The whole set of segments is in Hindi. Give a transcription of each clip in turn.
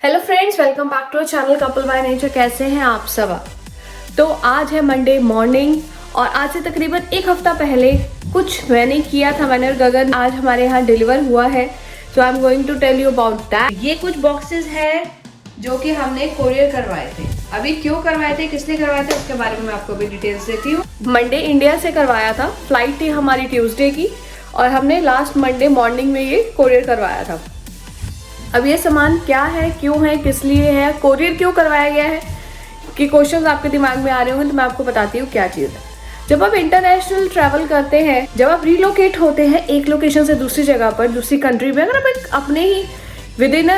Hello friends, welcome back to channel couple by nature. कैसे हैं आप सब? तो आज है मंडे मॉर्निंग और आज से तकरीबन एक हफ्ता पहले कुछ मैंने किया था, मैंने और गगन आज हमारे यहाँ डिलीवर हुआ है। So I am going to tell you about that. ये कुछ बॉक्सेस हैं जो कि हमने कोरियर करवाए थे। अभी क्यों करवाए थे, किसने करवाए थे, उसके बारे में मैं आपको भी डिटेल्स देती हूँ। मंडे इंडिया से करवाया था, फ्लाइट थी हमारी ट्यूसडे की और हमने लास्ट मंडे मॉर्निंग में ये कोरियर करवाया था। अब ये सामान क्या है, क्यों है, किस लिए है, कोरियर क्यों करवाया गया है कि क्वेश्चंस आपके दिमाग में आ रहे होंगे, तो मैं आपको बताती हूँ क्या चीज़ है। जब आप इंटरनेशनल ट्रैवल करते हैं, जब आप रिलोकेट होते हैं एक लोकेशन से दूसरी जगह पर, दूसरी कंट्री में, अगर आप अपने ही विद इन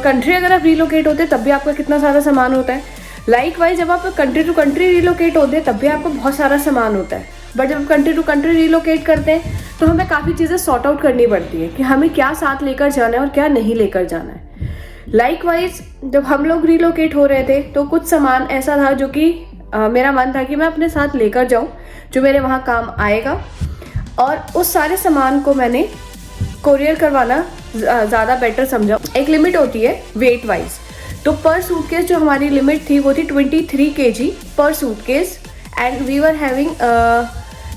कंट्री अगर आप रिलोकेट होते हैं तब भी आपका कितना सारा सामान होता है। लाइकवाइज जब आप कंट्री टू कंट्री रिलोकेट होते हैं तब भी आपको बहुत सारा सामान होता है। बट जब कंट्री टू कंट्री रिलोकेट करते हैं तो हमें काफ़ी चीज़ें सॉर्ट आउट करनी पड़ती है कि हमें क्या साथ लेकर जाना है और क्या नहीं लेकर जाना है। लाइकवाइज जब हम लोग रिलोकेट हो रहे थे तो कुछ सामान ऐसा था जो कि मेरा मन था कि मैं अपने साथ लेकर जाऊं, जो मेरे वहाँ काम आएगा, और उस सारे सामान को मैंने कोरियर करवाना ज़्यादा बेटर समझा। एक लिमिट होती है वेट वाइज, तो पर सूटकेस जो हमारी लिमिट थी वो थी 23 kg पर suitcase and we were having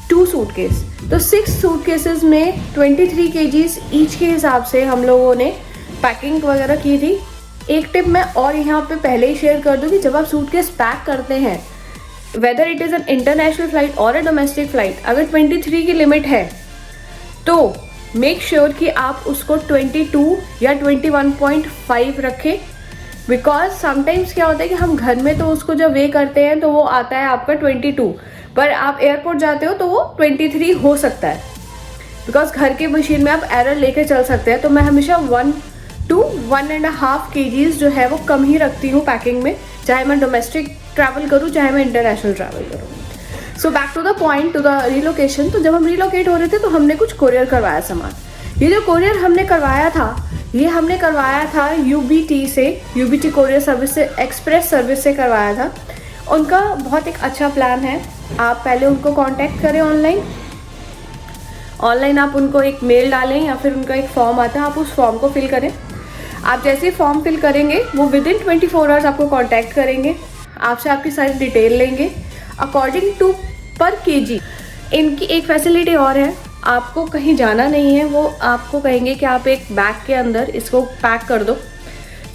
2 suitcase. तो 6 सूटकेसेस में 23 kgs ईच के हिसाब से हम लोगों ने पैकिंग वगैरह की थी। एक टिप मैं और यहाँ पे पहले ही शेयर कर दूँ कि जब आप सूटकेस पैक करते हैं, whether it is an international flight और अ डोमेस्टिक फ्लाइट, अगर 23 की लिमिट है तो मेक श्योर कि आप उसको 22 या 21.5 रखें। बिकॉज समटाइम्स क्या होता है कि हम घर में तो उसको जब वे करते हैं तो वो आता है आपका 22, पर आप एयरपोर्ट जाते हो तो वो 23 हो सकता है। बिकॉज घर के मशीन में आप एरर लेके चल सकते हैं। तो मैं हमेशा 1 to 1.5 kgs जो है वो कम ही रखती हूँ पैकिंग में, चाहे मैं डोमेस्टिक ट्रैवल करूँ चाहे मैं इंटरनेशनल ट्रैवल करूँ। So back to the point, to the relocation. तो जब हम रिलोकेट हो रहे थे तो हमने कुछ कोरियर करवाया सामान। ये जो कोरियर हमने करवाया था ये हमने करवाया था UBT से, UBT कोरियर सर्विस से, एक्सप्रेस सर्विस से करवाया था। उनका बहुत एक अच्छा प्लान है। आप पहले उनको कांटेक्ट करें ऑनलाइन आप उनको एक मेल डालें या फिर उनका एक फॉर्म आता है, आप उस फॉर्म को फिल करें। आप जैसे ही फॉर्म फिल करेंगे वो विद इन 24 आवर्स आपको कांटेक्ट करेंगे, आपसे आपकी सारी डिटेल लेंगे अकॉर्डिंग टू पर केजी। इनकी एक फैसिलिटी और है, आपको कहीं जाना नहीं है, वो आपको कहेंगे कि आप एक बैग के अंदर इसको पैक कर दो,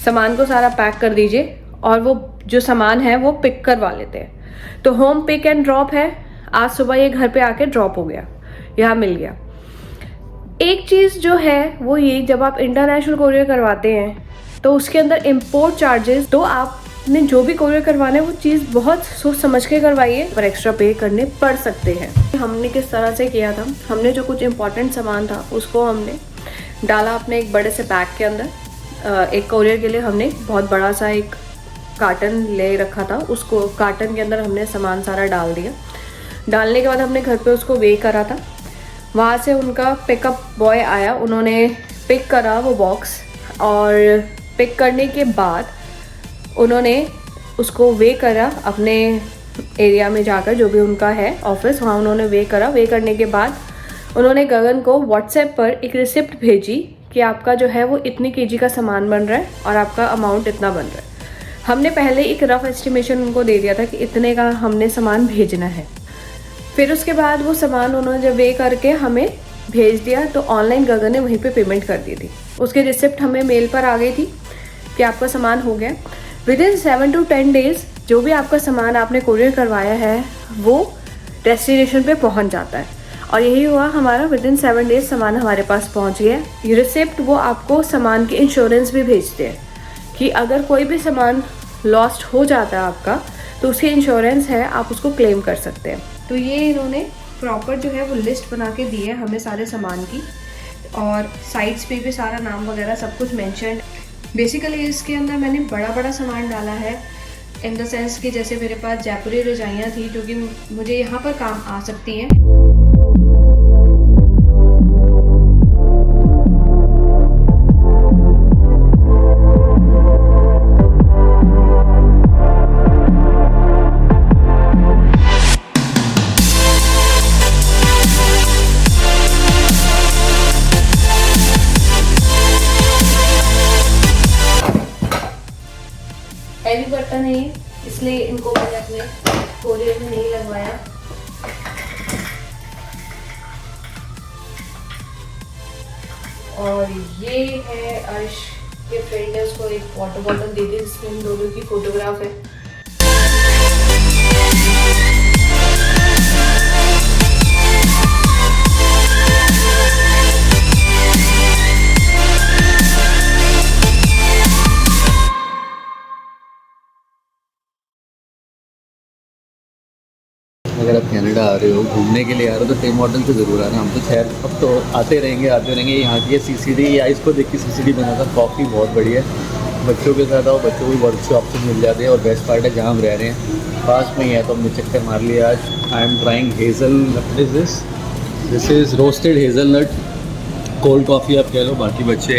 सामान को सारा पैक कर दीजिए और वो जो सामान है वो पिक करवा लेते हैं। तो होम पिक एंड ड्रॉप है। आज सुबह ये घर पे आके ड्रॉप हो गया, यहाँ मिल गया। एक चीज़ जो है वो ये, जब आप इंटरनेशनल कोरियर करवाते हैं तो उसके अंदर इम्पोर्ट चार्जेस, तो आपने जो भी कोरियर करवाना है वो चीज़ बहुत सोच समझ के करवाइए, पर एक्स्ट्रा पे करने पड़ सकते हैं। हमने किस तरह से किया था, हमने जो कुछ इम्पोर्टेंट सामान था उसको हमने डाला अपने एक बड़े से बैग के अंदर। एक कोरियर के लिए हमने बहुत बड़ा सा एक कार्टन ले रखा था, उसको कार्टन के अंदर हमने सामान सारा डाल दिया। डालने के बाद हमने घर पे उसको वे करा था। वहाँ से उनका पिकअप बॉय आया, उन्होंने पिक करा वो बॉक्स, और पिक करने के बाद उन्होंने उसको वे करा अपने एरिया में जाकर, जो भी उनका है ऑफिस, वहाँ उन्होंने वे करा। वे करने के बाद उन्होंने गगन को व्हाट्सएप पर एक रिसिप्ट भेजी कि आपका जो है वो इतनी केजी का सामान बन रहा है और आपका अमाउंट इतना बन रहा है। हमने पहले एक रफ एस्टिमेशन उनको दे दिया था कि इतने का हमने सामान भेजना है। फिर उसके बाद वो सामान उन्होंने जब वे करके हमें भेज दिया तो ऑनलाइन गगन ने वहीं पे पेमेंट कर दी थी। उसकी रिसिप्ट हमें मेल पर आ गई थी कि आपका सामान हो गया। विद इन 7 to 10 डेज़ जो भी आपका सामान आपने कोरियर करवाया है वो डेस्टिनेशन पे पहुंच जाता है। और यही हुआ हमारा, विद इन 7 डेज़ सामान हमारे पास पहुंच गया। ये रिसिप्ट वो आपको सामान की इंश्योरेंस भी भेजते हैं कि अगर कोई भी सामान लॉस्ट हो जाता है आपका तो उसकी इंश्योरेंस है, आप उसको क्लेम कर सकते हैं। तो ये इन्होंने प्रॉपर जो है वो लिस्ट बना के दी है हमें सारे सामान की, और साइट्स पे भी सारा नाम वगैरह सब कुछ मेंशन। बेसिकली इसके अंदर मैंने बड़ा बड़ा सामान डाला है, इन द सेंस कि जैसे मेरे पास जयपुरी रजाइयाँ थी जो कि मुझे यहाँ पर काम आ सकती हैं। हैवी बर्तन है ये, इसलिए इनको मैंने अपने कोरियर में नहीं लगवाया। और ये है अर्श के फ्रेंड ने उसको एक वाटर बॉटल दे दी जिसमें इन दोनों की फोटोग्राफ है। अगर आप कनाडा आ रहे हो, घूमने के लिए आ रहे हो तो टिम हॉर्टन से ज़रूर आना। हम तो खैर अब तो आते रहेंगे। यहाँ की CCD या इसको देख के CCD बना था। कॉफ़ी बहुत बढ़िया है। बच्चों के साथ आओ, बच्चों को भी बहुत अच्छे ऑप्शन मिल जाते हैं। और बेस्ट पार्ट है जहाँ हम रह रहे हैं पास में ही है, तो हमने चक्कर मार लिया आज। I am trying Hazel, this is roasted hazelnut cold coffee आप कह लो। बाकी बच्चे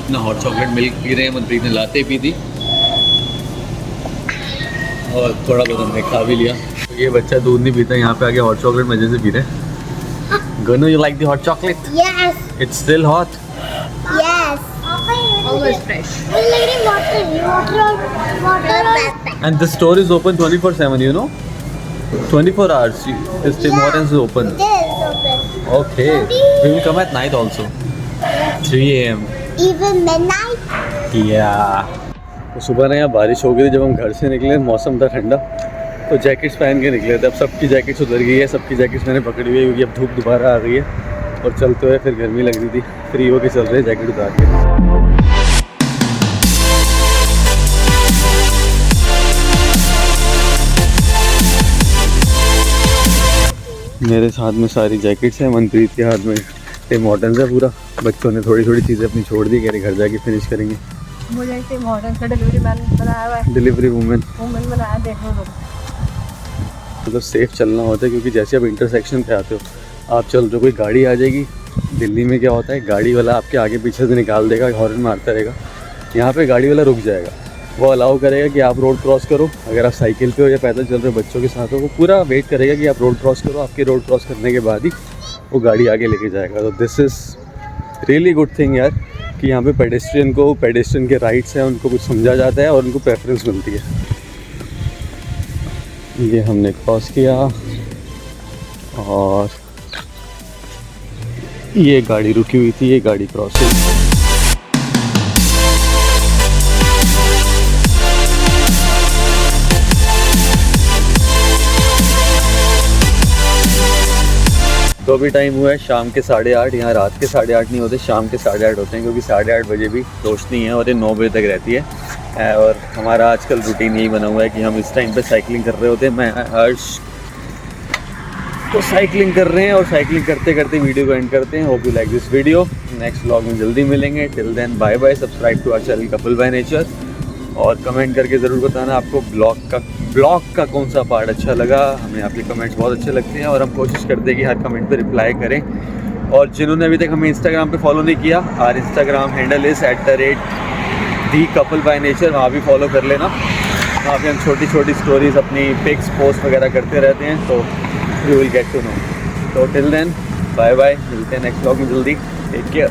अपना हॉट चॉकलेट मिल्क पी रहे हैं। मनप्रीत ने लाते पी थी और थोड़ा बहुत हमने खा भी लिया। तो ये बच्चा दूध नहीं पीता, यहाँ पे आके हॉट चॉकलेट मजे से पी रहे हैं। गनु, you like the hot chocolate? Yes. It's still hot? Yes. Always fresh. Water. And the store is open 24/7, you know? 24 hours. This Tim Hortons is open. It is open. Okay. We will come at night also. 3 AM. Even midnight. Yeah. तो सुबह ना यहाँ बारिश हो गई थी। जब हम घर से निकले मौसम था ठंडा, तो जैकेट्स पहन के निकले थे। अब सबकी जैकेट्स उतर गई है, सबकी जैकेट्स मैंने पकड़ी हुई है क्योंकि अब धूप दोबारा आ गई है। और चलते हुए फिर गर्मी लग रही थी, फ्री होके चल रहे जैकेट उतार के। मेरे साथ में सारी जैकेट्स हैं, मनप्रीत के हाथ में टिम हॉर्टन्स है पूरा। बच्चों ने थोड़ी थोड़ी चीज़ें अपनी छोड़ दी, कह रहे घर जाके फिनिश करेंगे। मुझे टिम हॉर्टन्स का डिलीवरी मैन बनाया हुआ है, डिलीवरी वूमेन बनाया, देखो लोग। मतलब सेफ चलना होता है क्योंकि जैसे आप इंटरसेक्शन पे आते हो, आप चल रहे हो, कोई गाड़ी आ जाएगी। दिल्ली में क्या होता है, गाड़ी वाला आपके आगे पीछे से निकाल देगा, हॉर्न मारता रहेगा। यहाँ पे गाड़ी वाला रुक जाएगा, वो अलाउ करेगा कि आप रोड क्रॉस करो। अगर आप साइकिल पे हो या पैदल चल रहे हो, बच्चों के साथ हो, वो पूरा वेट करेगा कि आप रोड क्रॉस करो। आपके रोड क्रॉस करने के बाद ही वो गाड़ी आगे लेके जाएगा। तो this is really good thing यार, कि यहाँ पे पेडेस्ट्रियन के राइट्स हैं उनको कुछ समझा जाता है और उनको प्रेफरेंस मिलती है। ये हमने क्रॉस किया और ये गाड़ी रुकी हुई थी, ये गाड़ी क्रॉस हुई। तो अभी टाइम हुआ है शाम के 8:30। यहाँ रात के 8:30 नहीं होते, शाम के 8:30 होते हैं क्योंकि 8:30 बजे भी रोशनी है और ये 9 बजे तक रहती है। और हमारा आजकल रूटीन यही बना हुआ है कि हम इस टाइम पे साइकिलिंग कर रहे होते हैं। मैं हर्ष तो साइकिलिंग कर रहे हैं और साइकिलिंग करते करते वीडियो को एंड करते हैं। Hope you like this video. Next vlog में जल्दी मिलेंगे। Till then bye bye. Subscribe to our channel couple by nature और कमेंट करके ज़रूर बताना आपको ब्लॉग का कौन सा पार्ट अच्छा लगा। हमें आपके कमेंट्स बहुत अच्छे लगते हैं और हम कोशिश करते हैं कि हर कमेंट पे रिप्लाई करें। और जिन्होंने अभी तक हमें इंस्टाग्राम पे फॉलो नहीं किया, our Instagram handle is @theCoupleByNature, वहाँ भी फॉलो कर लेना। वहाँ पे हम छोटी छोटी स्टोरीज़, अपनी पिक्स पोस्ट वगैरह करते रहते हैं, तो you will get to know. तो टिल देन बाय बाय, मिलते हैं नेक्स्ट व्लॉग में जल्दी। Take care.